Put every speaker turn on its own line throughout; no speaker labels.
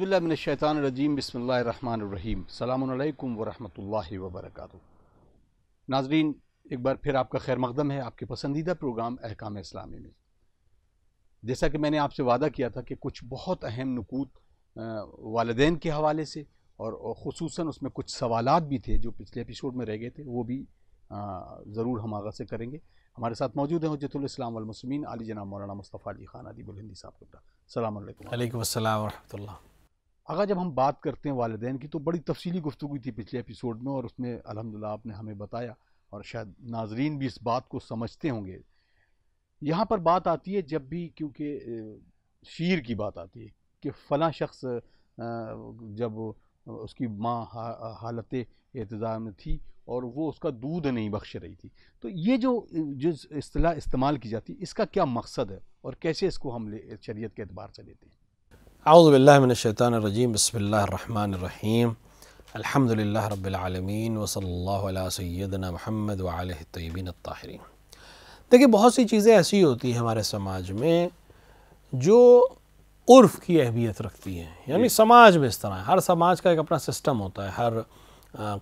باللہ من الشیطان الرجیم بسم اللہ الرحمن الرحیم السلام علیکم ورحمۃ اللہ وبرکاتہ۔ ناظرین، ایک بار پھر آپ کا خیر مقدم ہے آپ کے پسندیدہ پروگرام احکام اسلامی میں۔ جیسا کہ میں نے آپ سے وعدہ کیا تھا کہ کچھ بہت اہم نکات والدین کے حوالے سے اور خصوصاً اس میں کچھ سوالات بھی تھے جو پچھلے ایپیسوڈ میں رہ گئے تھے، وہ بھی ضرور ہم آغاز سے کریں گے۔ ہمارے ساتھ موجود ہیں حجت الاسلام والمسلمین علی جناب مولانا مصطفیٰ علی خان ادیب الہندی صاحب کا۔ السلام علیکم۔
علیکم السلام ورحمۃ اللہ۔
آغا، جب ہم بات کرتے ہیں والدین کی تو بڑی تفصیلی گفتگو تھی پچھلے ایپیسوڈ میں، اور اس میں الحمدللہ آپ نے ہمیں بتایا اور شاید ناظرین بھی اس بات کو سمجھتے ہوں گے۔ یہاں پر بات آتی ہے جب بھی، کیونکہ شیر کی بات آتی ہے کہ فلاں شخص جب اس کی ماں حالت اعتزال میں تھی اور وہ اس کا دودھ نہیں بخش رہی تھی، تو یہ جو اصطلاح استعمال کی جاتی ہے اس کا کیا مقصد ہے اور کیسے اس کو ہم شریعت کے اعتبار سے لیتے ہیں؟
اعوذ باللہ من الشیطان الرجیم، بسم اللہ الرحمن الرحیم، الحمدللہ رب العالمین وصلی اللہ علی سیدنا محمد وعلہ الطیبین الطاہرین۔ دیکھیں، بہت سی چیزیں ایسی ہوتی ہیں ہمارے سماج میں جو عرف کی اہمیت رکھتی ہیں، یعنی سماج میں اس طرح ہے، ہر سماج کا ایک اپنا سسٹم ہوتا ہے، ہر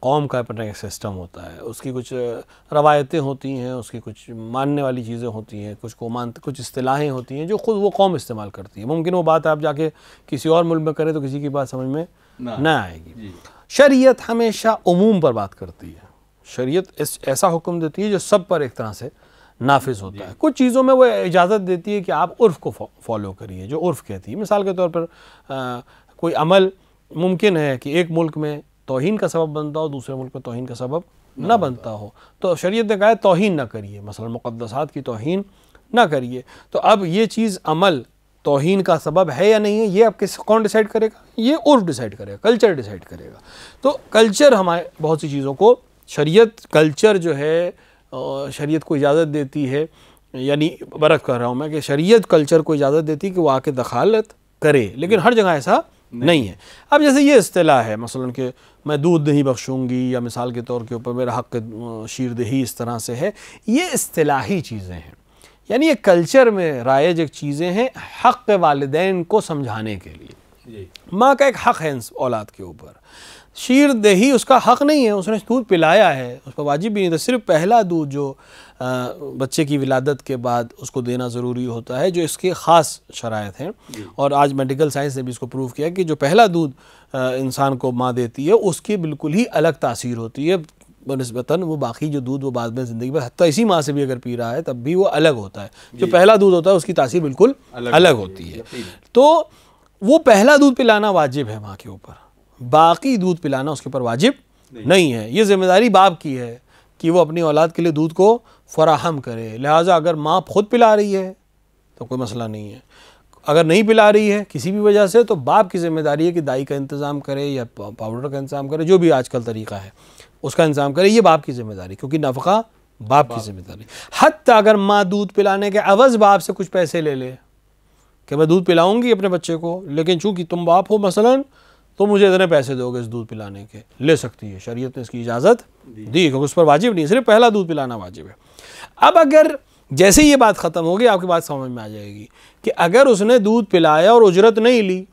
قوم کا اپنا ایک سسٹم ہوتا ہے، اس کی کچھ روایتیں ہوتی ہیں، اس کی کچھ ماننے والی چیزیں ہوتی ہیں، کچھ اصطلاحیں ہوتی ہیں جو خود وہ قوم استعمال کرتی ہے۔ ممکن وہ بات آپ جا کے کسی اور ملک میں کریں تو کسی کی بات سمجھ میں نہ آئے گی۔ شریعت ہمیشہ عموم پر بات کرتی ہے، شریعت ایسا حکم دیتی ہے جو سب پر ایک طرح سے نافذ ہوتا ہے۔ کچھ چیزوں میں وہ اجازت دیتی ہے کہ آپ عرف کو فالو کریے، جو عرف کہتی ہے۔ مثال کے طور پر کوئی عمل ممکن ہے کہ ایک ملک میں توہین کا سبب بنتا ہو، دوسرے ملک میں توہین کا سبب نہ بنتا ہو، تو شریعت نے کہا ہے توہین نہ کریے، مثلا مقدسات کی توہین نہ کریے۔ تو اب یہ چیز عمل توہین کا سبب ہے یا نہیں ہے، یہ اب کون ڈیسائیڈ کرے گا؟ یہ عرف ڈیسائیڈ کرے گا، کلچر ڈیسائیڈ کرے گا۔ تو کلچر ہمارے بہت سی چیزوں کو، شریعت کلچر جو ہے شریعت کو اجازت دیتی ہے، یعنی برعکس کر رہا ہوں میں کہ شریعت کلچر کو اجازت دیتی ہے کہ وہ آ کے دخالت کرے، لیکن ہر جگہ ایسا نہیں ہے۔ اب جیسے یہ اصطلاح ہے مثلا کہ میں دودھ نہیں بخشوں گی، یا مثال کے طور کے اوپر میرا حق شیر دہی اس طرح سے ہے، یہ اصطلاحی چیزیں ہیں، یعنی یہ کلچر میں رائج ایک چیزیں ہیں حق والدین کو سمجھانے کے لیے۔ ماں کا ایک حق ہے اولاد کے اوپر، شیر دہی اس کا حق نہیں ہے، اس نے دودھ پلایا ہے، اس پر واجب بھی نہیں تھا، صرف پہلا دودھ جو بچے کی ولادت کے بعد اس کو دینا ضروری ہوتا ہے، جو اس کے خاص شرائط ہیں، اور آج میڈیکل سائنس نے بھی اس کو پروف کیا کہ جو پہلا دودھ انسان کو ماں دیتی ہے اس کی بالکل ہی الگ تاثیر ہوتی ہے بنسبتاً وہ باقی جو دودھ وہ بعد میں زندگی میں حتیٰ اسی ماں سے بھی اگر پی رہا ہے تب بھی وہ الگ ہوتا ہے۔ جو پہلا دودھ ہوتا ہے اس کی تاثیر بالکل الگ ہوتی ہے۔ تو وہ پہلا دودھ پلانا واجب ہے ماں کے اوپر، باقی دودھ پلانا اس کے اوپر واجب نہیں ہے۔ یہ ذمہ داری باپ کی ہے کہ وہ اپنی اولاد کے لیے دودھ کو فراہم کرے، لہٰذا اگر ماں خود پلا رہی ہے تو کوئی مسئلہ نہیں ہے، اگر نہیں پلا رہی ہے کسی بھی وجہ سے تو باپ کی ذمہ داری ہے کہ دائی کا انتظام کرے یا پاؤڈر کا انتظام کرے، جو بھی آج کل طریقہ ہے اس کا انتظام کرے، یہ باپ کی ذمہ داری، کیونکہ نفقہ باپ کی ذمہ داری۔ حتیٰ اگر ماں دودھ پلانے کے عوض باپ سے کچھ پیسے لے لے کہ میں دودھ پلاؤں گی اپنے بچے کو، لیکن چونکہ تم باپ ہو مثلاً تو مجھے اتنے پیسے دو گے اس دودھ پلانے کے، لے سکتی ہے، شریعت نے اس کی اجازت دی، کیونکہ اس پر واجب نہیں، صرف پہلا دودھ پلانا واجب ہے۔ اب اگر جیسے یہ بات ختم ہوگی آپ کی بات سمجھ میں آ جائے گی کہ اگر اس نے دودھ پلایا اور اجرت نہیں لی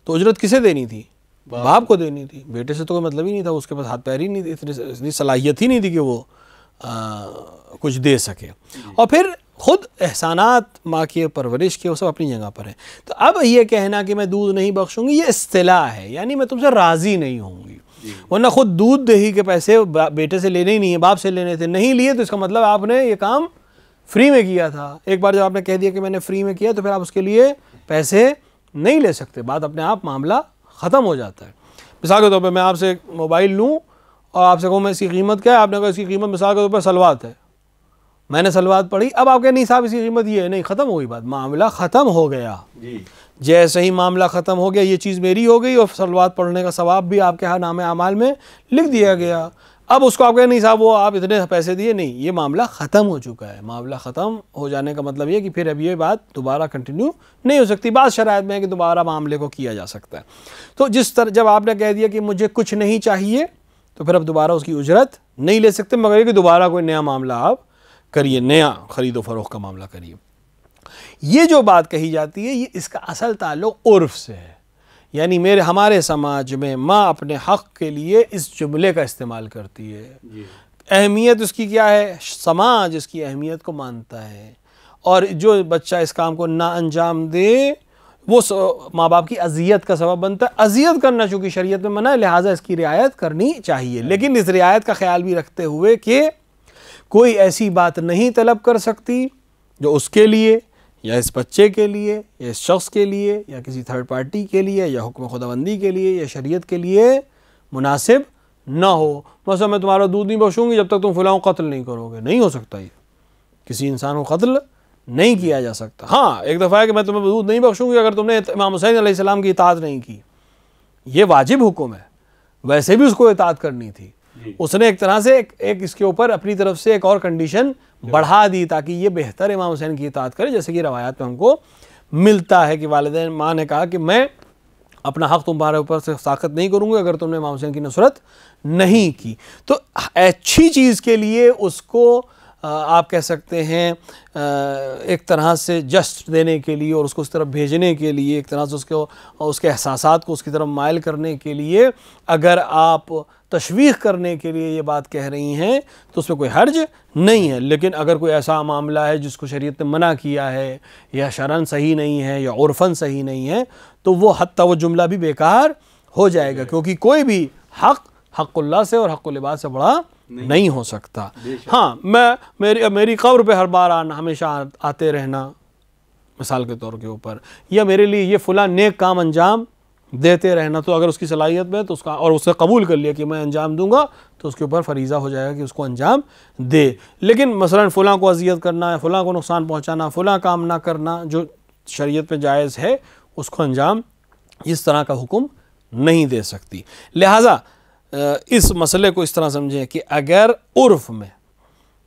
تو اجرت کسے دینی تھی؟ باپ کو دینی تھی، بیٹے سے تو کوئی مطلب ہی نہیں تھا، اس کے پاس ہاتھ پیر ہی نہیں تھی، اتنی صلاحیت ہی نہیں تھی کہ وہ کچھ دے سکے۔ اور پھر خود احسانات ماں کی پرورش کے وہ سب اپنی جگہ پر ہیں۔ تو اب یہ کہنا کہ میں دودھ نہیں بخشوں گی یہ اصطلاح ہے، یعنی میں تم سے راضی نہیں ہوں گی، ورنہ خود دودھ دہی کے پیسے بیٹے سے لینے ہی نہیں ہیں، باپ سے لینے تھے، نہیں لیے تو اس کا مطلب آپ نے یہ کام فری میں کیا تھا۔ ایک بار جب آپ نے کہہ دیا کہ میں نے فری میں کیا تو پھر آپ اس کے لیے پیسے نہیں لے سکتے، بات اپنے آپ معاملہ ختم ہو جاتا ہے۔ مثال کے طور پہ میں آپ سے موبائل لوں اور آپ سے کہوں میں اس کی قیمت کیا ہے، آپ نے کہا اس کی قیمت مثال کے طور پر سلوات ہے، میں نے سلوات پڑھی، اب آپ کہتے نہیں صاحب اس کی قیمت یہ ہے، نہیں، ختم ہو گئی بات، معاملہ ختم ہو گیا۔ جیسے ہی معاملہ ختم ہو گیا یہ چیز میری ہو گئی اور سلوات پڑھنے کا ثواب بھی آپ کے ہاں نام اعمال میں لکھ دیا گیا۔ اب اس کو آپ کہتے نہیں صاحب وہ آپ اتنے پیسے دیے، نہیں، یہ معاملہ ختم ہو چکا ہے۔ معاملہ ختم ہو جانے کا مطلب یہ کہ پھر اب یہ بات دوبارہ کنٹینیو نہیں ہو سکتی، بعض شرائط میں ہے کہ دوبارہ معاملے کو کیا جا سکتا ہے۔ تو جس طرح جب آپ نے کہہ دیا کہ مجھے کچھ نہیں چاہیے تو پھر اب دوبارہ اس کی اجرت نہیں لے سکتے، مگر یہ کہ دوبارہ کوئی نیا معاملہ آپ کریے، نیا خرید و فروخت کا معاملہ کریے۔ یہ جو بات کہی جاتی ہے یہ اس کا اصل تعلق عرف سے ہے، یعنی ہمارے سماج میں ماں اپنے حق کے لیے اس جملے کا استعمال کرتی ہے۔ اہمیت اس کی کیا ہے؟ سماج اس کی اہمیت کو مانتا ہے، اور جو بچہ اس کام کو نہ انجام دے وہ ماں باپ کی اذیت کا سبب بنتا ہے۔ اذیت کرنا چونکہ شریعت میں منع ہے، لہٰذا اس کی رعایت کرنی چاہیے، لیکن اس رعایت کا خیال بھی رکھتے ہوئے کہ کوئی ایسی بات نہیں طلب کر سکتی جو اس کے لیے یا اس بچے کے لیے یا اس شخص کے لیے یا کسی تھرڈ پارٹی کے لیے یا حکم خداوندی کے لیے یا شریعت کے لیے مناسب نہ ہو۔ مثلا میں تمہارا دودھ نہیں بخشوں گی جب تک تم فلاں قتل نہیں کرو گے، نہیں ہو سکتا، یہ کسی انسان کو قتل نہیں کیا جا سکتا۔ ہاں ایک دفعہ ہے کہ میں تمہیں دودھ نہیں بخشوں گی اگر تم نے امام حسین علیہ السلام کی اطاعت نہیں کی، یہ واجب حکم ہے، ویسے بھی اس کو اطاعت کرنی تھی، اس نے ایک طرح سے ایک اس کے اوپر اپنی طرف سے ایک اور کنڈیشن بڑھا دی تاکہ یہ بہتر امام حسین کی اطاعت کرے، جیسے کہ روایات میں ہم کو ملتا ہے کہ والدین ماں نے کہا کہ میں اپنا حق تمہارے اوپر سے ساخت نہیں کروں گی اگر تم نے امام حسین کی نصرت نہیں کی۔ تو اچھی چیز کے لیے اس کو آپ کہہ سکتے ہیں ایک طرح سے جسٹ دینے کے لیے اور اس کو اس طرف بھیجنے کے لیے، ایک طرح سے اس کے احساسات کو اس کی طرف مائل کرنے کے لیے اگر آپ تشویق کرنے کے لیے یہ بات کہہ رہی ہیں تو اس میں کوئی حرج نہیں ہے، لیکن اگر کوئی ایسا معاملہ ہے جس کو شریعت نے منع کیا ہے یا شرعاً صحیح نہیں ہے یا عرفاً صحیح نہیں ہے تو وہ حتیٰ وہ جملہ بھی بیکار ہو جائے گا، کیونکہ کوئی بھی حق اللہ سے اور حق العباد سے بڑا نہیں ہو سکتا۔ ہاں میری قبر پہ ہر بار آنا، ہمیشہ آتے رہنا مثال کے طور کے اوپر، یا میرے لیے یہ فلاں نیک کام انجام دیتے رہنا، تو اگر اس کی صلاحیت میں تو اس کا اور اس نے قبول کر لیا کہ میں انجام دوں گا تو اس کے اوپر فریضہ ہو جائے گا کہ اس کو انجام دے۔ لیکن مثلا فلاں کو اذیت کرنا ہے، فلاں کو نقصان پہنچانا، فلاں کام نہ کرنا جو شریعت میں جائز ہے اس کو انجام اس طرح کا حکم نہیں دے سکتی۔ لہٰذا اس مسئلے کو اس طرح سمجھیں کہ اگر عرف میں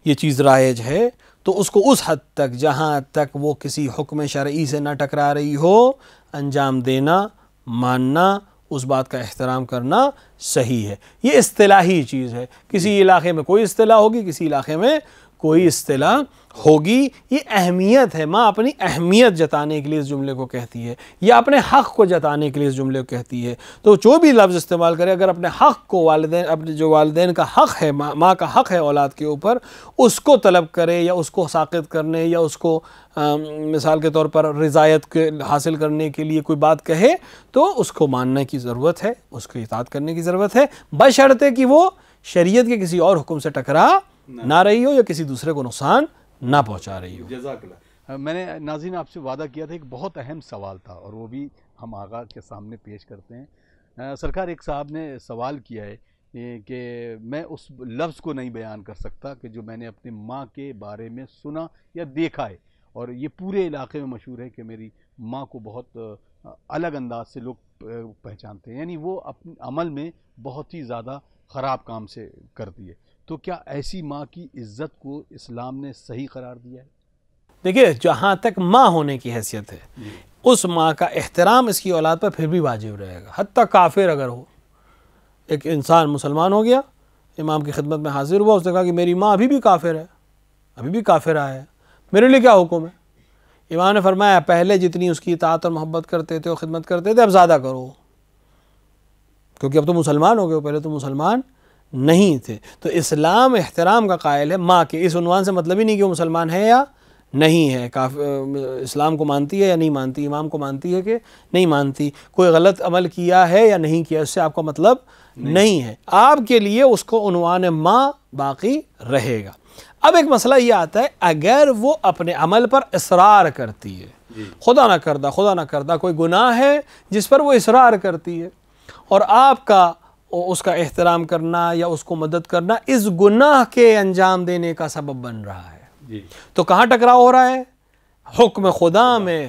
یہ چیز رائج ہے تو اس کو اس حد تک جہاں تک وہ کسی حکم شرعی سے نہ ٹکرا رہی ہو انجام دینا، ماننا، اس بات کا احترام کرنا صحیح ہے۔ یہ اصطلاحی چیز ہے، کسی علاقے میں کوئی اصطلاح ہوگی، کسی علاقے میں کوئی اصطلاح ہوگی۔ یہ اہمیت ہے، ماں اپنی اہمیت جتانے کے لیے اس جملے کو کہتی ہے یا اپنے حق کو جتانے کے لیے اس جملے کو کہتی ہے۔ تو جو بھی لفظ استعمال کرے اگر اپنے حق کو اپنے جو والدین کا حق ہے، ماں کا حق ہے اولاد کے اوپر، اس کو طلب کرے یا اس کو ساقط کرنے یا اس کو مثال کے طور پر رضایت حاصل کرنے کے لیے کوئی بات کہے تو اس کو ماننے کی ضرورت ہے، اس کو اطاعت کرنے کی ضرورت ہے، بشرطے کہ وہ شریعت کے کسی اور حکم سے ٹکرا نہ رہی ہو یا کسی دوسرے کو نقصان نہ پہنچا رہی ہو۔
جزاک اللہ۔ میں نے ناظرین آپ سے وعدہ کیا تھا، ایک بہت اہم سوال تھا اور وہ بھی ہم آغا کے سامنے پیش کرتے ہیں۔ سرکار ایک صاحب نے سوال کیا ہے کہ میں اس لفظ کو نہیں بیان کر سکتا کہ جو میں نے اپنی ماں کے بارے میں سنا یا دیکھا ہے، اور یہ پورے علاقے میں مشہور ہے کہ میری ماں کو بہت الگ انداز سے لوگ پہچانتے ہیں، یعنی وہ اپنے عمل میں بہت ہی زیادہ خراب کام سے کرتی ہے، تو کیا ایسی ماں کی عزت کو اسلام نے صحیح قرار دیا ہے؟
دیکھیے جہاں تک ماں ہونے کی حیثیت ہے اس ماں کا احترام اس کی اولاد پر پھر بھی واجب رہے گا، حتیٰ کافر اگر ہو۔ ایک انسان مسلمان ہو گیا، امام کی خدمت میں حاضر ہوا، اس نے کہا کہ میری ماں ابھی بھی کافر ہے، ابھی بھی کافرہ ہے، میرے لیے کیا حکم ہے؟ امام نے فرمایا پہلے جتنی اس کی اطاعت اور محبت کرتے تھے اور خدمت کرتے تھے اب زیادہ کرو، کیونکہ اب تو مسلمان ہو گئے، پہلے تو مسلمان نہیں تھے۔ تو اسلام احترام کا قائل ہے ماں کے، اس عنوان سے مطلب ہی نہیں کہ وہ مسلمان ہے یا نہیں ہے، اسلام کو مانتی ہے یا نہیں مانتی، امام کو مانتی ہے کہ نہیں مانتی، کوئی غلط عمل کیا ہے یا نہیں کیا، اس سے آپ کا مطلب نہیں ہے، آپ کے لیے اس کو عنوان ماں باقی رہے گا۔ اب ایک مسئلہ یہ آتا ہے اگر وہ اپنے عمل پر اصرار کرتی ہے، خدا نہ کردہ کوئی گناہ ہے جس پر وہ اصرار کرتی ہے اور آپ کا اس کا احترام کرنا یا اس کو مدد کرنا اس گناہ کے انجام دینے کا سبب بن رہا ہے، تو کہاں ٹکراؤ ہو رہا ہے؟ حکم خدا میں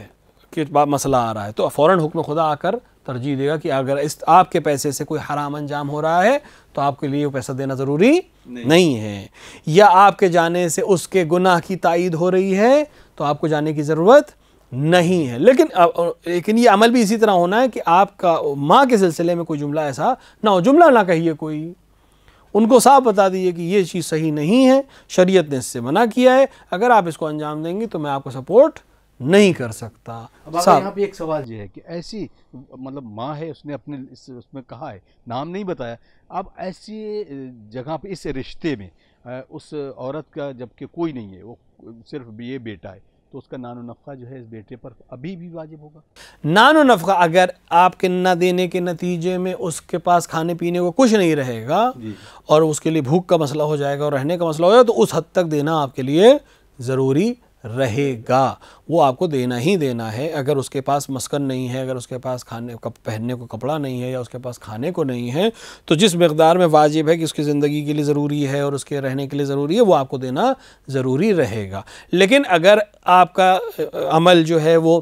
مسئلہ آ رہا ہے، تو فوراً حکم خدا آ کر ترجیح دے گا کہ اگر آپ کے پیسے سے کوئی حرام انجام ہو رہا ہے تو آپ کے لیے وہ پیسہ دینا ضروری نہیں ہے، یا آپ کے جانے سے اس کے گناہ کی تائید ہو رہی ہے تو آپ کو جانے کی ضرورت نہیں ہے۔ لیکن یہ عمل بھی اسی طرح ہونا ہے کہ آپ کا ماں کے سلسلے میں کوئی جملہ ایسا نہ ہو، جملہ نہ کہیے، کوئی ان کو صاف بتا دیجیے کہ یہ چیز صحیح نہیں ہے، شریعت نے اس سے منع کیا ہے، اگر آپ اس کو انجام دیں گی تو میں آپ کو سپورٹ نہیں کر سکتا.
اب یہاں پہ ایک سوال یہ ہے کہ ایسی مطلب ماں ہے، اس نے اپنے اس میں کہا ہے، نام نہیں بتایا، اب ایسی جگہ پہ اس رشتے میں اس عورت کا جبکہ کوئی نہیں ہے، وہ صرف یہ بیٹا ہے، تو اس کا نان و نفقہ جو ہے اس بیٹے پر ابھی بھی واجب ہوگا؟
نان و نفقہ اگر آپ کے نہ دینے کے نتیجے میں اس کے پاس کھانے پینے کو کچھ نہیں رہے گا اور اس کے لیے بھوک کا مسئلہ ہو جائے گا اور رہنے کا مسئلہ ہو جائے گا، تو اس حد تک دینا آپ کے لیے ضروری رہے گا. وہ آپ کو دینا ہی دینا ہے. اگر اس کے پاس مسکن نہیں ہے، اگر اس کے پاس کھانے پہننے کو کپڑا نہیں ہے یا اس کے پاس کھانے کو نہیں ہے، تو جس مقدار میں واجب ہے کہ اس کی زندگی کے لیے ضروری ہے اور اس کے رہنے کے لیے ضروری ہے، وہ آپ کو دینا ضروری رہے گا. لیکن اگر آپ کا عمل جو ہے وہ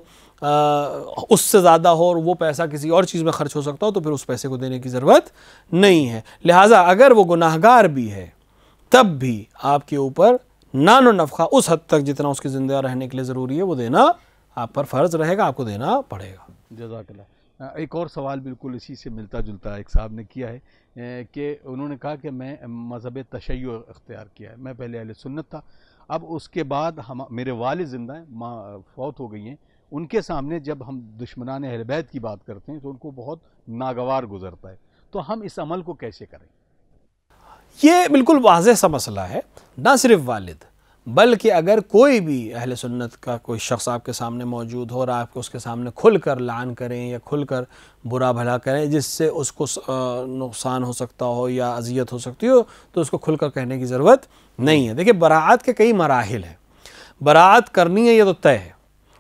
اس سے زیادہ ہو اور وہ پیسہ کسی اور چیز میں خرچ ہو سکتا ہو، تو پھر اس پیسے کو دینے کی ضرورت نہیں ہے. لہٰذا اگر وہ گناہگار بھی ہے تب بھی آپ کے اوپر نان و نفقہ اس حد تک جتنا اس کی زندہ رہنے کے لیے ضروری ہے وہ دینا آپ پر فرض رہے گا، آپ کو دینا پڑے گا.
جزاک اللہ. ایک اور سوال بالکل اسی سے ملتا جلتا ایک صاحب نے کیا ہے کہ انہوں نے کہا کہ میں مذہب تشیع اختیار کیا ہے، میں پہلے اہل سنت تھا، اب اس کے بعد میرے والد زندہ ہیں، ماں فوت ہو گئی ہیں، ان کے سامنے جب ہم دشمنان اہل بیت کی بات کرتے ہیں تو ان کو بہت ناگوار گزرتا ہے، تو ہم اس عمل کو کیسے کریں؟
یہ بالکل واضح سا مسئلہ ہے. نہ صرف والد بلکہ اگر کوئی بھی اہل سنت کا کوئی شخص آپ کے سامنے موجود ہو اور آپ اس کے سامنے کھل کر لعن کریں یا کھل کر برا بھلا کریں جس سے اس کو نقصان ہو سکتا ہو یا اذیت ہو سکتی ہو، تو اس کو کھل کر کہنے کی ضرورت نہیں ہے. دیکھیں، براعت کے کئی مراحل ہیں. براعت کرنی ہے یہ تو طے ہے،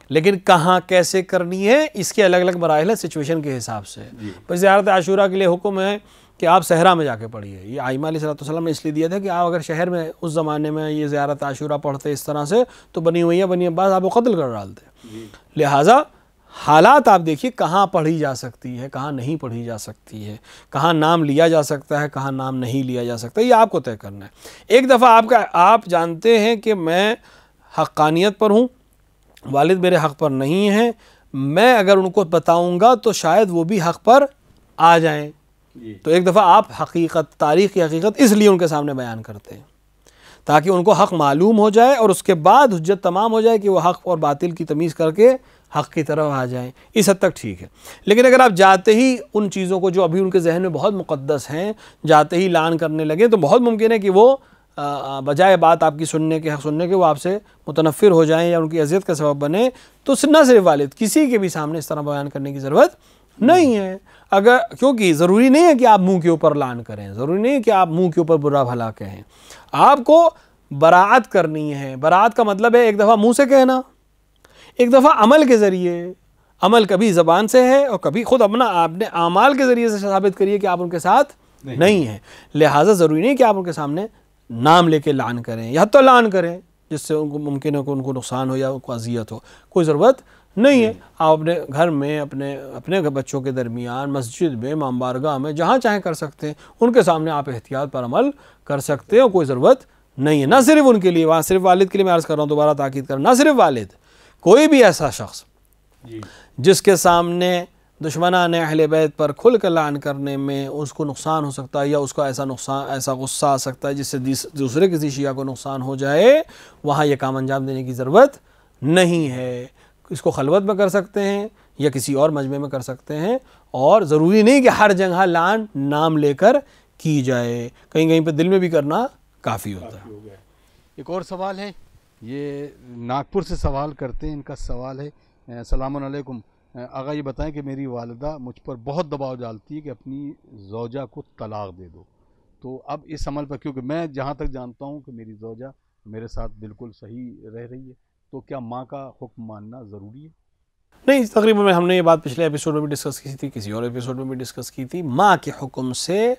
لیکن کہاں کیسے کرنی ہے اس کے الگ الگ مراحل ہیں سچویشن کے حساب سے. بس زیارت عاشورہ کے لیے حکم ہے کہ آپ صحرا میں جا کے پڑھیے. یہ آئمہ علیہ السلام نے اس لیے دیا تھا کہ آپ اگر شہر میں اس زمانے میں یہ زیارت عاشورہ پڑھتے اس طرح سے تو بنی عباس آپ کو قتل کر ڈالتے. لہٰذا حالات آپ دیکھیے کہاں پڑھی جا سکتی ہے، کہاں نہیں پڑھی جا سکتی ہے، کہاں نام لیا جا سکتا ہے، کہاں نام نہیں لیا جا سکتا، یہ آپ کو طے کرنا ہے. ایک دفعہ آپ جانتے ہیں کہ میں حقانیت پر ہوں، والد میرے حق پر نہیں ہیں، میں اگر ان کو بتاؤں گا تو شاید وہ بھی حق پر آ جائیں. تو ایک دفعہ آپ حقیقت، تاریخ کی حقیقت اس لیے ان کے سامنے بیان کرتے ہیں تاکہ ان کو حق معلوم ہو جائے اور اس کے بعد حجت تمام ہو جائے کہ وہ حق اور باطل کی تمیز کر کے حق کی طرف آ جائیں. اس حد تک ٹھیک ہے. لیکن اگر آپ جاتے ہی ان چیزوں کو جو ابھی ان کے ذہن میں بہت مقدس ہیں جاتے ہی لعن کرنے لگے تو بہت ممکن ہے کہ وہ بجائے بات آپ کی سننے کے، حق سننے کے، وہ آپ سے متنفر ہو جائیں یا ان کی اذیت کا سبب بنے. تو نہ صرف والد، کسی کے بھی سامنے اس طرح بیان کرنے کی ضرورت نہیں ہے. کیونکہ ضروری نہیں ہے کہ آپ منہ کے اوپر لعن کریں، ضروری نہیں ہے کہ آپ منہ کے اوپر برا بھلا کہیں. آپ کو براعت کرنی ہے. براعت کا مطلب ہے ایک دفعہ منہ سے کہنا، ایک دفعہ عمل کے ذریعے. عمل کبھی زبان سے ہے اور کبھی خود آپ نے اعمال کے ذریعے سے ثابت کریے کہ آپ ان کے ساتھ نہیں ہیں. لہٰذا ضروری نہیں کہ آپ ان کے سامنے نام لے کے لعن کریں یا حتی لعن کریں جس سے ان کو ممکن ہے کہ ان کو نقصان ہو یا ان کو اذیت ہو. کوئی ضرورت نہیں ہے. آپ اپنے گھر میں اپنے بچوں کے درمیان، مسجد میں، امام بارگاہ میں، جہاں چاہیں کر سکتے ہیں. ان کے سامنے آپ احتیاط پر عمل کر سکتے ہیں اور کوئی ضرورت نہیں ہے. نہ صرف ان کے لیے، وہاں صرف والد کے لیے میں عرض کر رہا ہوں، دوبارہ تاکید کر رہا ہوں، نہ صرف والد، کوئی بھی ایسا شخص جس کے سامنے دشمنان اہل بیت پر کھل کر لعن کرنے میں اس کو نقصان ہو سکتا ہے یا اس کو ایسا غصہ آ سکتا ہے جس سے دوسرے کسی شیعہ کو نقصان ہو جائے، وہاں یہ کام انجام دینے کی ضرورت نہیں ہے. اس کو خلوت میں کر سکتے ہیں یا کسی اور مجمع میں کر سکتے ہیں، اور ضروری نہیں کہ ہر جگہ لعن نام لے کر کی جائے. کہیں کہیں پہ دل میں بھی کرنا کافی ہوتا ہے.
ایک اور سوال ہے، یہ ناگپور سے سوال کرتے ہیں. ان کا سوال ہے، السلام علیکم آغا، یہ بتائیں کہ میری والدہ مجھ پر بہت دباؤ ڈالتی ہے کہ اپنی زوجہ کو طلاق دے دو. تو اب اس عمل پر، کیونکہ میں جہاں تک جانتا ہوں کہ میری زوجہ میرے ساتھ بالکل صحیح رہ رہی ہے، تو کیا ماں کا حکم ماننا ضروری ہے؟
نہیں، تقریباً ہم نے یہ بات پچھلے ایپیسوڈ میں بھی ڈسکس کی تھی، کسی اور ایپیسوڈ میں بھی ڈسکس کی تھی. ماں کے حکم سے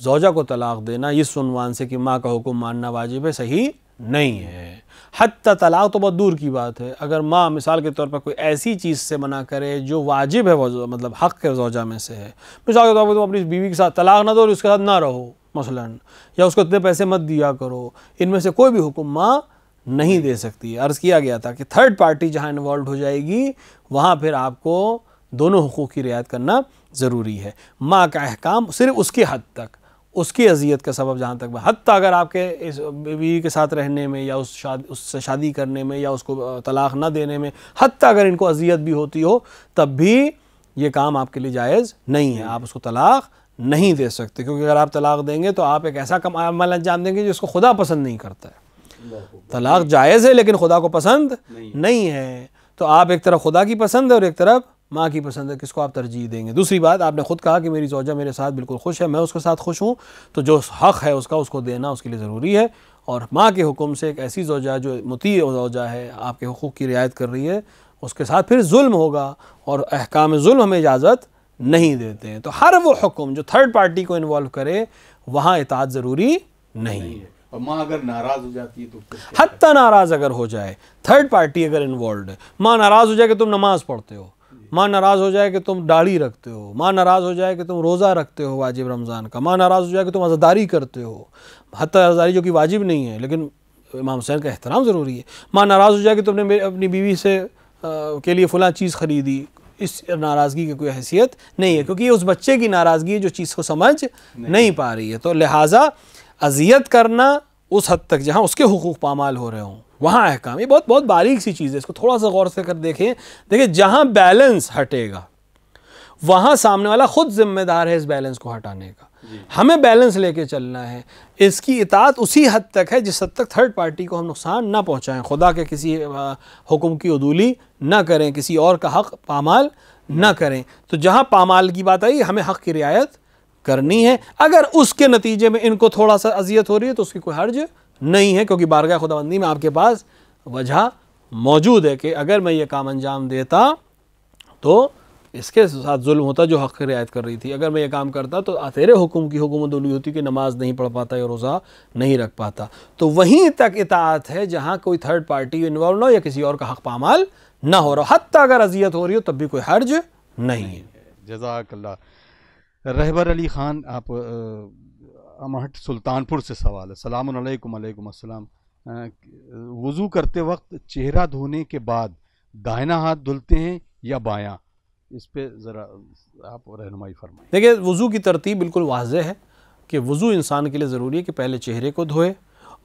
زوجہ کو طلاق دینا اس عنوان سے کہ ماں کا حکم ماننا واجب ہے، صحیح نہیں ہے. حتی طلاق تو بہت دور کی بات ہے. اگر ماں مثال کے طور پر کوئی ایسی چیز سے منع کرے جو واجب ہے، مطلب حق ہے زوجہ میں سے ہے، مثال کے طور پر تم اپنی بیوی کے ساتھ طلاق نہ دو اور اس کے ساتھ نہ رہو مثلاً، یا اس کو اتنے پیسے مت دیا کرو، ان میں سے کوئی بھی حکم ماں نہیں دے سکتی. عرض کیا گیا تھا کہ تھرڈ پارٹی جہاں انوالوڈ ہو جائے گی وہاں پھر آپ کو دونوں حقوق کی رعایت کرنا ضروری ہے. ماں کا احکام صرف اس کی حد تک، اس کی اذیت کا سبب جہاں تک حتیٰ اگر آپ کے اس بیوی کے ساتھ رہنے میں یا اس سے شادی کرنے میں یا اس کو طلاق نہ دینے میں حتیٰ اگر ان کو اذیت بھی ہوتی ہو تب بھی یہ کام آپ کے لیے جائز نہیں ہے. آپ اس کو طلاق نہیں دے سکتے, کیونکہ اگر آپ طلاق دیں گے تو آپ ایک ایسا عمل انجام دیں گے جس کو خدا پسند نہیں کرتا ہے. طلاق جائز ہے لیکن خدا کو پسند نہیں ہے. تو آپ ایک طرف خدا کی پسند ہے اور ایک طرف ماں کی پسند ہے, کس کو آپ ترجیح دیں گے؟ دوسری بات, آپ نے خود کہا کہ میری زوجہ میرے ساتھ بالکل خوش ہے, میں اس کے ساتھ خوش ہوں, تو جو حق ہے اس کو دینا اس کے لیے ضروری ہے. اور ماں کے حکم سے ایک ایسی زوجہ جو مطیع زوجہ ہے, آپ کے حقوق کی رعایت کر رہی ہے, اس کے ساتھ پھر ظلم ہوگا, اور احکام ظلم ہمیں اجازت نہیں دیتے ہیں. تو ہر وہ حکم جو تھرڈ پارٹی کو انوالو کرے وہاں اطاعت ضروری نہیں ہے.
اور ماں اگر ناراض ہو جاتی ہے تو
حتیٰ ناراض اگر ہو جائے, تھرڈ پارٹی اگر انوالوڈ ہے, ماں ناراض ہو جائے کہ تم نماز پڑھتے ہو, ماں ناراض ہو جائے کہ تم داڑھی رکھتے ہو, ماں ناراض ہو جائے کہ تم روزہ رکھتے ہو واجب رمضان کا, ماں ناراض ہو جائے کہ تم عزاداری کرتے ہو, حتیٰ عزاداری جو کہ واجب نہیں ہے لیکن امام حسین کا احترام ضروری ہے, ماں ناراض ہو جائے کہ تم نے اپنی بیوی سے کے لیے فلاں چیز خریدی, اس ناراضگی کی کوئی حیثیت نہیں ہے, کیونکہ یہ اس بچے کی ناراضگی ہے جو چیز کو سمجھ نہیں پا رہی ہے. تو لہٰذا اذیت کرنا اس حد تک جہاں اس کے حقوق پامال ہو رہے ہوں وہاں احکام, یہ بہت بہت باریک سی چیز ہے, اس کو تھوڑا سا غور سے کر دیکھیں جہاں بیلنس ہٹے گا وہاں سامنے والا خود ذمہ دار ہے اس بیلنس کو ہٹانے کا. ہمیں بیلنس لے کے چلنا ہے, اس کی اطاعت اسی حد تک ہے جس حد تک تھرڈ پارٹی کو ہم نقصان نہ پہنچائیں, خدا کے کسی حکم کی عدولی نہ کریں, کسی اور کا حق پامال نہ کریں. تو جہاں پامال کی بات آئی ہمیں حق کی رعایت کرنی ہے. اگر اس کے نتیجے میں ان کو تھوڑا سا اذیت ہو رہی ہے تو اس کی کوئی حرج نہیں ہے, کیونکہ بارگاہ خداوندی میں آپ کے پاس وجہ موجود ہے کہ اگر میں یہ کام انجام دیتا تو اس کے ساتھ ظلم ہوتا جو حق کی رعایت کر رہی تھی, اگر میں یہ کام کرتا تو تیرے حکم کی حکم عدولی ہوتی کہ نماز نہیں پڑھ پاتا یا روزہ نہیں رکھ پاتا. تو وہیں تک اطاعت ہے جہاں کوئی تھرڈ پارٹی انوالو نہ ہو یا کسی اور کا حق پامال نہ ہو رہا, حتیٰ اگر اذیت ہو رہی ہو تب بھی کوئی حرج نہیں ہے.
جزاک اللہ. رہبر علی خان, آپ امہٹ سلطان پور سے سوال ہے. السلام علیکم. علیکم السلام. وضو کرتے وقت چہرہ دھونے کے بعد دائنا ہاتھ دھلتے ہیں یا بایاں؟ اس پہ ذرا آپ رہنمائی فرمائیں.
دیکھیں, وضو کی ترتیب بالکل واضح ہے کہ وضو انسان کے لیے ضروری ہے کہ پہلے چہرے کو دھوئے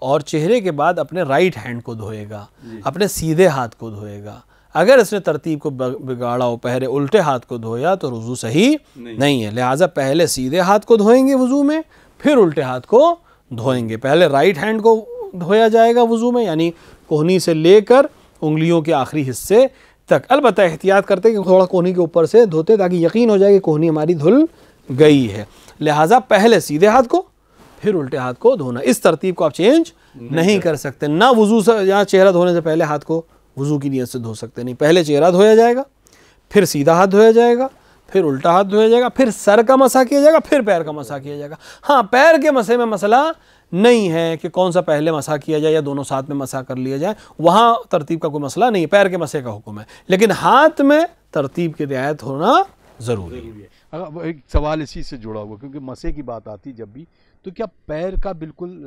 اور چہرے کے بعد اپنے رائٹ ہینڈ کو دھوئے گا, اپنے سیدھے ہاتھ کو دھوئے گا. اگر اس نے ترتیب کو بگاڑا ہو, پہلے الٹے ہاتھ کو دھویا تو وضو صحیح نہیں ہے. لہٰذا پہلے سیدھے ہاتھ کو دھوئیں گے وضو میں, پھر الٹے ہاتھ کو دھوئیں گے. پہلے رائٹ ہینڈ کو دھویا جائے گا وضو میں, یعنی کوہنی سے لے کر انگلیوں کے آخری حصے تک. البتہ احتیاط کرتے کہ تھوڑا کوہنی کے اوپر سے دھوتے تاکہ یقین ہو جائے کہ کوہنی ہماری دھل گئی ہے. لہٰذا پہلے سیدھے ہاتھ کو پھر الٹے ہاتھ کو دھونا. اس ترتیب کو آپ چینج نہیں کر سکتے. نہ وضو سے یا چہرہ دھونے سے پہلے ہاتھ کو وضو کی نیت سے دھو سکتے نہیں. پہلے چہرہ دھویا جائے گا, پھر سیدھا ہاتھ دھویا جائے گا, پھر الٹا ہاتھ دھویا جائے گا, پھر سر کا مسح کیا جائے گا, پھر پیر کا مسح کیا جائے گا. ہاں, پیر کے مسح میں مسئلہ نہیں ہے کہ کون سا پہلے مسح کیا جائے یا دونوں ساتھ میں مسح کر لیا جائے, وہاں ترتیب کا کوئی مسئلہ نہیں ہے, پیر کے مسح کا حکم ہے. لیکن ہاتھ میں ترتیب کی رعایت ہونا ضروری ہے.
ایک سوال اسی سے جڑا ہوا, کیونکہ مسح کی بات آتی جب بھی, تو کیا پیر کا بالکل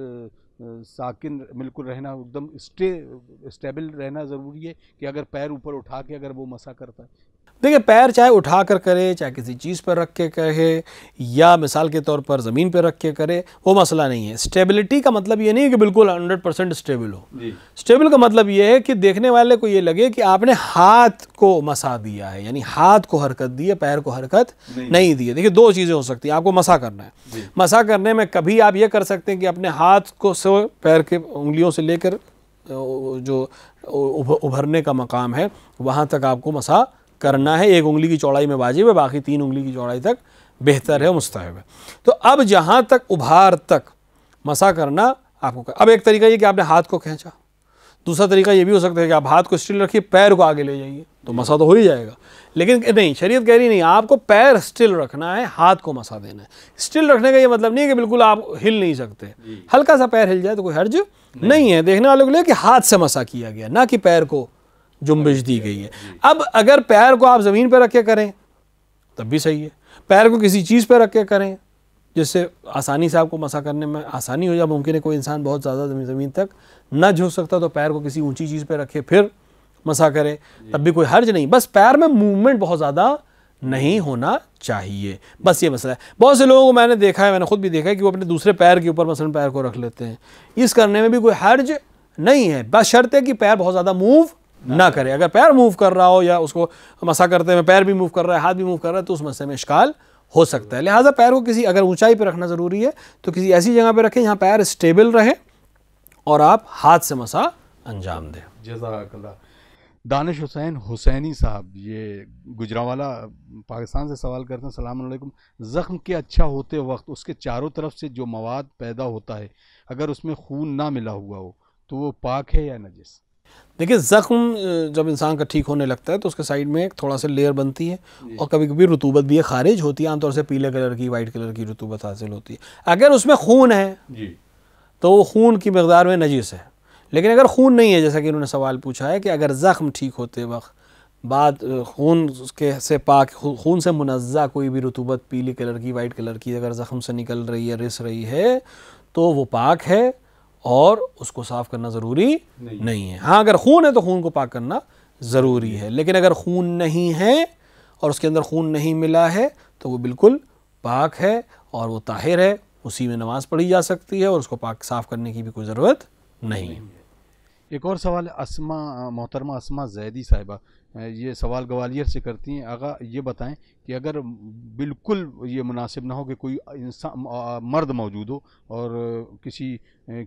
ساکن بالکل رہنا, ایک دم اسٹیبل رہنا ضروری ہے کہ اگر پیر اوپر اٹھا کے اگر وہ مسح کرتا ہے؟
دیکھیں, پیر چاہے اٹھا کر کرے, چاہے کسی چیز پر رکھ کے کرے, یا مثال کے طور پر زمین پہ رکھ کے کرے, وہ مسئلہ نہیں ہے. اسٹیبلٹی کا مطلب یہ نہیں ہے کہ بالکل 100% اسٹیبل ہو. اسٹیبل کا مطلب یہ ہے کہ دیکھنے والے کو یہ لگے کہ آپ نے ہاتھ کو مسح دیا ہے, یعنی ہاتھ کو حرکت دی ہے, پیر کو حرکت نہیں دی ہے. دیکھیں, دو چیزیں ہو سکتی ہیں. آپ کو مسح کرنا ہے, مسح کرنے میں کبھی آپ یہ کر سکتے ہیں کہ اپنے ہاتھ کو پیر کے انگلیوں سے لے کر جو ابھرنے کا مقام ہے وہاں تک آپ کو مسح کرنا ہے. ایک انگلی کی چوڑائی میں واجب ہے, باقی 3 انگلی کی چوڑائی تک بہتر ہے, مستحب ہے. تو اب جہاں تک ابھار تک مسح کرنا آپ کو. اب ایک طریقہ یہ کہ آپ نے ہاتھ کو کھینچا, دوسرا طریقہ یہ بھی ہو سکتا ہے کہ آپ ہاتھ کو اسٹل رکھیے, پیر کو آگے لے جائیے, تو مسح تو ہو ہی جائے گا. لیکن نہیں, شریعت کہہ رہی نہیں, آپ کو پیر اسٹل رکھنا ہے, ہاتھ کو مسح دینا ہے. اسٹل رکھنے کا یہ مطلب نہیں ہے کہ بالکل آپ ہل نہیں سکتے, ہلکا سا پیر ہل جائے تو کوئی حرج نہیں ہے. دیکھنے والے کو لے کہ ہاتھ سے مسح کیا گیا, نہ کہ پیر کو جنبش دی گئی ہے. اب اگر پیر کو آپ زمین پہ رکھ کے کریں تب بھی صحیح ہے, پیر کو کسی چیز پہ رکھ کے کریں جس سے آسانی سے آپ کو مسح کرنے میں آسانی ہو جائے. ممکن ہے کوئی انسان بہت زیادہ زمین تک نہ جھک سکتا تو پیر کو کسی اونچی چیز پہ رکھے پھر مسح کرے, تب بھی کوئی حرج نہیں. بس پیر میں موومنٹ بہت زیادہ نہیں ہونا چاہیے، بس یہ مسئلہ ہے۔ بہت سے لوگوں کو میں نے دیکھا ہے، میں نے خود بھی دیکھا ہے کہ وہ اپنے دوسرے پیر کے اوپر مثلا پیر کو رکھ لیتے ہیں، اس کرنے میں بھی کوئی حرج نہیں ہے، بس شرط ہے کہ پیر بہت زیادہ موو نہ کرے۔ اگر پیر موو کر رہا ہو یا اس کو مسا کرتے ہوئے پیر بھی موو کر رہا ہے، ہاتھ بھی موو کر رہا ہے، تو اس مسئلے میں اشکال ہو سکتا ہے۔ لہٰذا پیر کو کسی اگر اونچائی پہ رکھنا ضروری ہے تو کسی ایسی جگہ پہ رکھیں جہاں پیر اسٹیبل رہے اور آپ ہاتھ سے مسا انجام دیں۔
جزاک اللہ۔ دانش حسین حسینی صاحب یہ گجرانوالہ پاکستان سے سوال کرتے ہیں، السلام علیکم، زخم کے اچھا ہوتے وقت اس کے چاروں طرف سے جو مواد پیدا ہوتا ہے اگر اس میں خون نہ ملا ہوا ہو تو وہ پاک ہے یا نجس؟
دیکھیں زخم جب انسان کا ٹھیک ہونے لگتا ہے تو اس کے سائیڈ میں ایک تھوڑا سا لیئر بنتی ہے اور کبھی کبھی رطوبت بھی خارج ہوتی ہے، عام طور سے پیلے کلر کی وائٹ کلر کی رطوبت حاصل ہوتی ہے۔ اگر اس میں خون ہے تو وہ خون کی مقدار میں نجس ہے، لیکن اگر خون نہیں ہے، جیسا کہ انہوں نے سوال پوچھا ہے کہ اگر زخم ٹھیک ہوتے وقت بعد خون کے سے پاک، خون سے منزہ کوئی بھی رطوبت پیلی کلر کی وائٹ کلر کی اگر زخم سے نکل رہی ہے، رس رہی ہے، تو وہ پاک ہے اور اس کو صاف کرنا ضروری نہیں ہے۔ ہاں اگر خون ہے تو خون کو پاک کرنا ضروری ہے، لیکن اگر خون نہیں ہے اور اس کے اندر خون نہیں ملا ہے تو وہ بالکل پاک ہے اور وہ طاہر ہے، اسی میں نماز پڑھی جا سکتی ہے اور اس کو پاک صاف کرنے کی بھی کوئی ضرورت نہیں ہے۔
ایک اور سوال ہے محترمہ اسما زیدی صاحبہ، یہ سوال گوالیئر سے کرتی ہیں، آغا یہ بتائیں کہ اگر بالکل یہ مناسب نہ ہو کہ کوئی انسان مرد موجود ہو اور کسی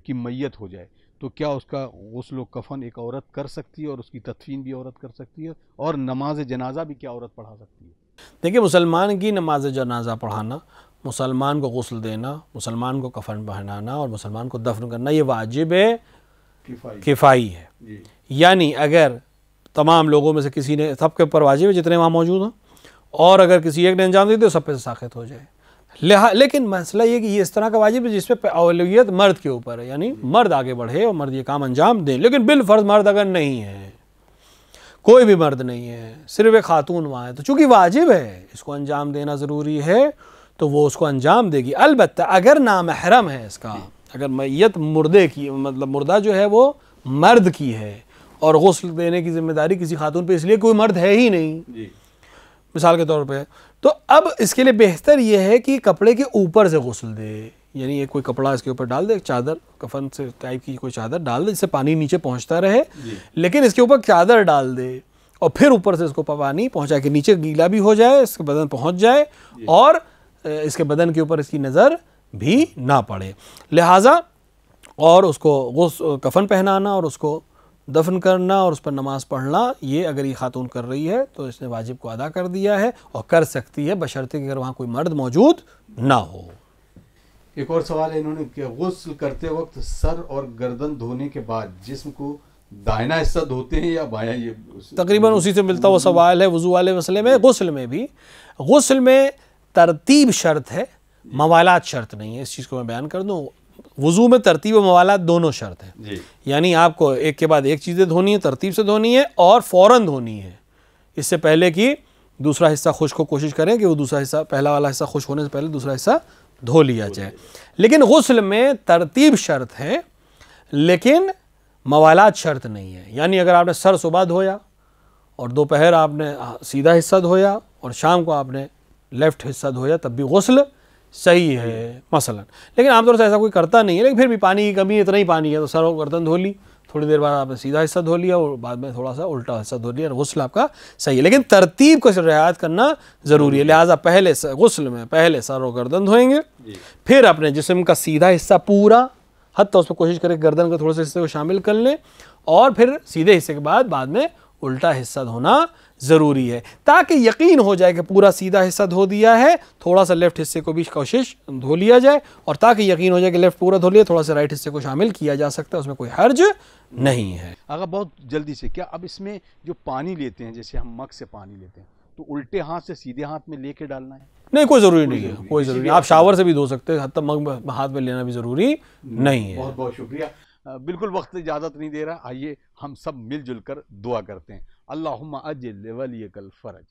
کی میت ہو جائے تو کیا اس کا غسل و کفن ایک عورت کر سکتی ہے اور اس کی تدفین بھی عورت کر سکتی ہے، اور نماز جنازہ بھی کیا عورت پڑھا سکتی ہے؟
دیکھیں مسلمان کی نماز جنازہ پڑھانا، مسلمان کو غسل دینا، مسلمان کو کفن پہنانا اور مسلمان کو دفن کرنا یہ واجب ہے، کفائی ہے۔ یعنی اگر تمام لوگوں میں سے کسی نے، سب کے اوپر واجب ہے جتنے وہاں موجود ہیں، اور اگر کسی ایک نے انجام دی تو سب پہ ساخط ہو جائے۔ لیکن مسئلہ یہ کہ یہ اس طرح کا واجب ہے جس پہ اولویت مرد کے اوپر ہے، یعنی مرد آگے بڑھے اور مرد یہ کام انجام دیں، لیکن بالفرض مرد اگر نہیں ہے، کوئی بھی مرد نہیں ہے، صرف ایک خاتون وہاں ہے، تو چونکہ واجب ہے اس کو انجام دینا ضروری ہے تو وہ اس کو انجام دے گی۔ البتہ اگر نامحرم ہے اس کا، اگر میت مردے کی، مطلب مردہ جو ہے وہ مرد کی ہے اور غسل دینے کی ذمہ داری کسی خاتون پہ اس لیے کوئی مرد ہے ہی نہیں مثال کے طور پہ، تو اب اس کے لیے بہتر یہ ہے کہ کپڑے کے اوپر سے غسل دے، یعنی ایک کوئی کپڑا اس کے اوپر ڈال دے، ایک چادر کفن سے ٹائپ کی کوئی چادر ڈال دے جس سے پانی نیچے پہنچتا رہے، لیکن اس کے اوپر چادر ڈال دے اور پھر اوپر سے اس کو پانی پہنچا کے نیچے گیلا بھی ہو جائے، اس کے بدن پہنچ جائے اور اس کے بدن کے اوپر اس کی نظر بھی نہ پڑے۔ لہٰذا اور اس کو کفن پہنانا اور اس کو دفن کرنا اور اس پر نماز پڑھنا، یہ اگر یہ خاتون کر رہی ہے تو اس نے واجب کو ادا کر دیا ہے اور کر سکتی ہے، بشرطے کہ اگر وہاں کوئی مرد موجود نہ ہو۔
ایک اور سوال ہے انہوں نے کہ غسل کرتے وقت سر اور گردن دھونے کے بعد جسم کو دائنا حصہ دھوتے ہیں یا بایاں؟ یہ
تقریباً اسی سے ملتا ہوا سوال ہے وضو والے مسئلے میں۔ غسل میں بھی، غسل میں ترتیب شرط ہے، موالات شرط نہیں ہے، اس چیز کو میں بیان کر دوں۔ وضو میں ترتیب و موالات دونوں شرط ہیں، یعنی آپ کو ایک کے بعد ایک چیزیں دھونی ہیں، ترتیب سے دھونی ہے اور فوراً دھونی ہے، اس سے پہلے کہ دوسرا حصہ خشک کو کوشش کریں کہ وہ دوسرا حصہ، پہلا والا حصہ خشک ہونے سے پہلے دوسرا حصہ دھو لیا جائے۔ لیکن غسل میں ترتیب شرط ہے لیکن موالات شرط نہیں ہے، یعنی اگر آپ نے سر صبح دھویا اور دوپہر آپ نے سیدھا حصہ دھویا اور شام کو آپ نے لیفٹ حصہ دھویا تب بھی غسل صحیح ہے مثلا، لیکن عام طور سے ایسا کوئی کرتا نہیں ہے، لیکن پھر بھی پانی کی کمی، اتنا ہی پانی ہے تو سر و گردن دھو لی، تھوڑی دیر بعد آپ نے سیدھا حصہ دھو لیا اور بعد میں تھوڑا سا الٹا حصہ دھو لیا، غسل آپ کا صحیح ہے، لیکن ترتیب کو رعایت کرنا ضروری ہے۔ لہٰذا پہلے غسل میں پہلے سر و گردن دھوئیں گے، پھر اپنے جسم کا سیدھا حصہ پورا، حتیٰ اس میں کوشش کریں کہ گردن کے تھوڑے سے حصے کو شامل کر لیں، اور پھر سیدھے حصے کے بعد میں الٹا حصہ دھونا ضروری ہے تاکہ یقین ہو جائے کہ پورا سیدھا حصہ دھو دیا ہے، تھوڑا سا لیفٹ حصے کو بھی کوشش دھو لیا جائے، اور تاکہ یقین ہو جائے کہ لیفٹ پورا دھو لیا، تھوڑا سا رائٹ حصے کو شامل کیا جا سکتا ہے، اس میں کوئی حرج نہیں ہے۔
اگر بہت جلدی سے، کیا اب اس میں جو پانی لیتے ہیں، جیسے ہم مگ سے پانی لیتے ہیں، تو الٹے ہاتھ سے سیدھے ہاتھ میں لے کے ڈالنا ہے؟
نہیں، کوئی ضروری نہیں ہے، کوئی ضروری نہیں، آپ شاور سے بھی دھو سکتے ہیں، حتیٰ مگ ہاتھ میں لینا بھی ضروری نہیں ہے۔
بہت بہت شکریہ، بالکل وقت اجازت نہیں دے رہا، آئیے ہم سب مل جل کر دعا کرتے ہیں۔ اللہم اجل ولیک الفرج۔